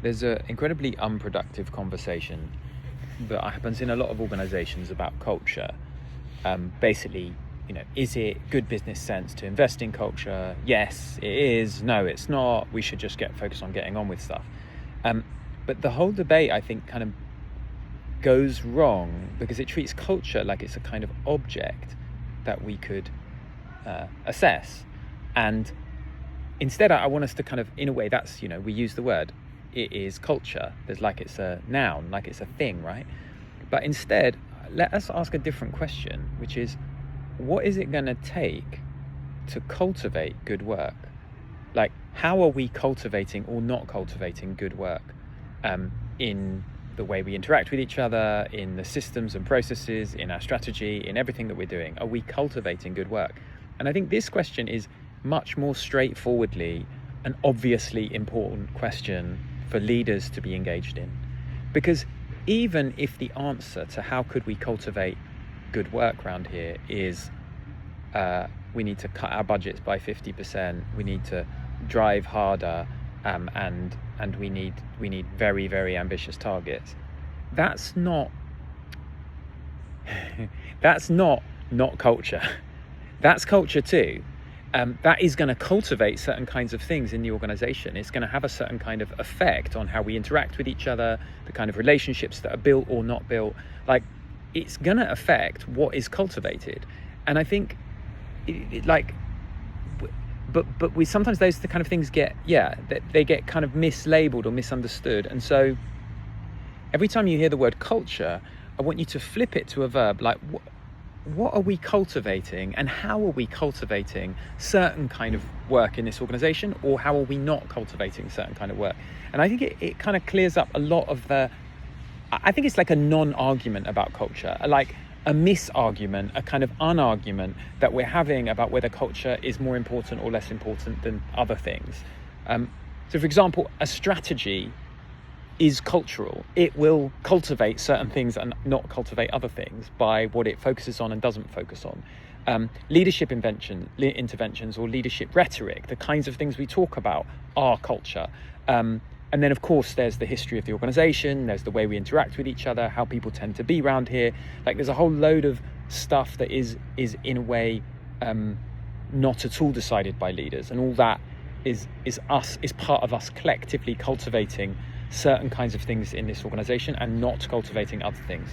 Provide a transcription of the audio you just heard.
there's an incredibly unproductive conversation that happens in a lot of organizations about culture. Basically, is it good business sense to invest in culture? Yes, it is. No, it's not. We should just get focused on getting on with stuff. But the whole debate, I think, kind of goes wrong because it treats culture like it's a kind of object that we could assess. And instead, I want us to kind of, in a way, that's, we use the word, it is culture. There's like it's a noun, like it's a thing, right? But instead, let us ask a different question, which is, what is it going to take to cultivate good work? Like, how are we cultivating or not cultivating good work in the way we interact with each other, in the systems and processes, in our strategy, in everything that we're doing? Are we cultivating good work? And I think this question is much more straightforwardly an obviously important question for leaders to be engaged in. Because even if the answer to how could we cultivate good work around here is we need to cut our budgets by 50%, we need to drive harder, and we need very, very ambitious targets, that's not culture. That's culture too. That is going to cultivate certain kinds of things in the organization. It's going to have a certain kind of effect on how we interact with each other, the kind of relationships that are built or not built. Like, it's going to affect what is cultivated. And I think, but we sometimes those the kind of things they get kind of mislabeled or misunderstood. And so every time you hear the word culture, I want you to flip it to a verb, like, what are we cultivating and how are we cultivating certain kind of work in this organization, or how are we not cultivating certain kind of work? And I think it kind of clears up a lot of I think it's like a non-argument about culture, like a misargument, a kind of unargument that we're having about whether culture is more important or less important than other things. So for example, a strategy is cultural. It will cultivate certain things and not cultivate other things by what it focuses on and doesn't focus on. Leadership interventions or leadership rhetoric, the kinds of things we talk about, are culture. And then, of course, there's the history of the organization, there's the way we interact with each other, how people tend to be around here. Like, there's a whole load of stuff that is in a way not at all decided by leaders, and all that is part of us collectively cultivating certain kinds of things in this organization and not cultivating other things.